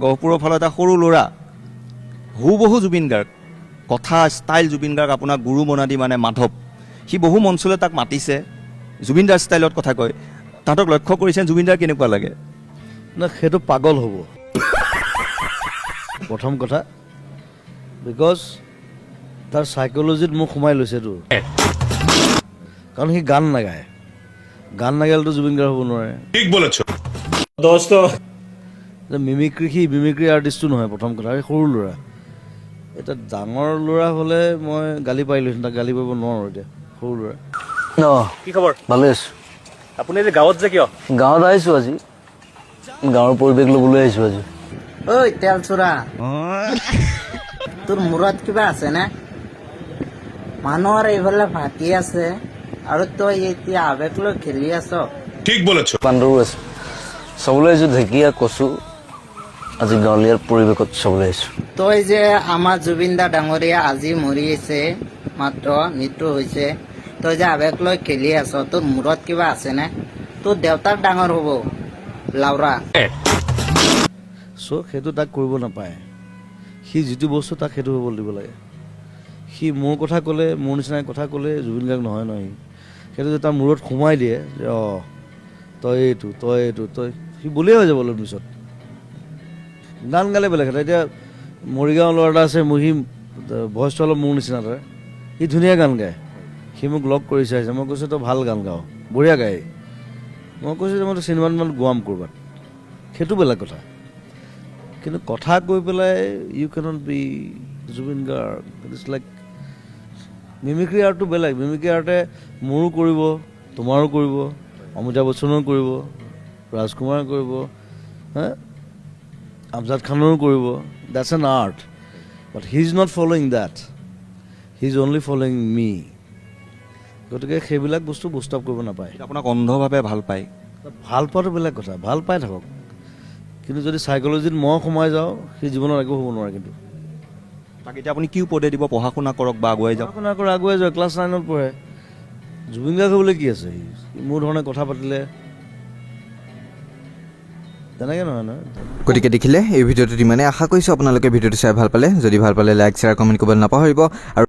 গহপুৰৰ ফালে এটা সৰু ল'ৰা হুবহু জুবিন গাৰ্গ, কথা ষ্টাইল জুবিন গাৰ্গ, আপোনাৰ গুৰু মনাদি মানে মাধৱ, সি বহু মঞ্চলৈ তাক মাতিছে, জুবিন দাৰ ষ্টাইলত কথা কয়। তাহাঁতক লক্ষ্য কৰিছে জুবিন দাৰ কেনেকুৱা লাগে? না সেইটো পাগল হ'ব প্ৰথম কথা, বিকজ তাৰ চাইক'লজিত মোক সোমাই লৈছেতো, কাৰণ সি গান নাগায়, গান নাগালেতো জুবিন গাৰ্গ হ'ব নোৱাৰে। ঠিক বলেছ দোস্ত। মিমিক্ৰি আৰ্টিষ্টটো নহয় প্ৰথম কথা, সি সৰু ল'ৰা। এতিয়া ডাঙৰ ল'ৰা হ'লে মই গালি পাৰিলোহেঁতেন, তাক গালি পাৰিব নোৱাৰোঁ এতিয়া, সৰু ল'ৰা। কি খবৰ? ভালে আছোঁ। আপুনি যে গাঁৱত যে কিয়? গাঁৱত আহিছোঁ আজি, গাঁৱৰ পৰিৱেশ ল'বলৈ আহিছোঁ আজি। ঐ তেল চোৰা, তোৰ মূৰত কিবা আছে নে? মানুহৰ এইফালে ফাটি আছে আৰু তই এতিয়া আৱেগ লৈ খেলি আছ। ঠিক বলেছ বান্দৰো আছে, চাবলৈ আহিছোঁ ঢেকীয়া, কচু, আজি গাঁৱলীয়াৰ পৰিৱেশত চাবলৈ আহিছোঁ। তই যে আমাৰ জুবিন দা ডাঙৰীয়া আজি মৰিছে, মাত্ৰ মৃত্যু হৈছে, তই যে আৱেগ লৈ খেলি আছ, তোৰ মূৰত কিবা আছে নে? তোৰ দেউতাক ডাঙৰ হ'ব লাউৰা। চ' সেইটো তাক কৰিব নাপায়, সি যিটো বস্তু তাক সেইটো হ'ব দিব লাগে। সি মোৰ কথা ক'লে, মোৰ নিচিনাই কথা ক'লে জুবিন গাৰ্গ নহয় নহয়, সেইটো যে তাৰ মূৰত সোমাই দিয়ে যে তই এইটো তই সি বুলিয়ে হৈ যাব অলপ পিছত। গান গালে বেলেগ কথা, এতিয়া মৰিগাঁও ল'ৰা এটা আছে, সি ভইচটো অলপ মোৰ নিচিনা তাৰ, সি ধুনীয়া গান গায়, সি মোক লগ কৰি চাইছে, মই কৈছোঁ তই ভাল গান গাৱ, বঢ়িয়া গায়। মই কৈছোঁ যে মইতো চিনেমাত গোৱাম ক'ৰবাত, সেইটো বেলেগ কথা। কিন্তু কথা কৈ পেলাই you can't be Zubeen Garg, it is like mimicry আৰ্টটো বেলেগ। মিমিক্ৰি আৰ্টে মোৰো কৰিব, তোমাৰো কৰিব, অমিতাভ বচ্চনৰো কৰিব, ৰাজকুমাৰে কৰিব, আমজাদ খানৰো কৰিব, that's an art, but he is not following that, he is only following me. গতিকে সেইবিলাক বস্তু বুষ্টাপ কৰিব নাপায়। আপোনাক অন্ধভাৱে ভাল পায়, ভাল পোৱাটো বেলেগ কথা, ভাল পাই থাকক, কিন্তু যদি চাইক'লজিত মই সোমাই যাওঁ সি জীৱনত একো হ'ব নোৱাৰে। কিন্তু তাক এতিয়া আপুনি কি উপদেশ দিব? পঢ়া শুনা কৰক বা আগুৱাই যাওক। পঢ়া শুনা কৰি আগুৱাই যায়, ক্লাছ 9ত পঢ়ে। জুবিন গাৰ্গ হ'বলৈ কি আছে, সি মোৰ ধৰণে কথা পাতিলে তেনেকৈ নহয় নহয়। গতিকে দেখিলে এই ভিডিঅ'টোত ইমানে, আশা কৰিছোঁ আপোনালোকে ভিডিঅ'টো চাই ভাল পালে। যদি ভাল পালে লাইক, শ্বেয়াৰ, কমেণ্ট কৰিবলৈ নাপাহৰিব আৰু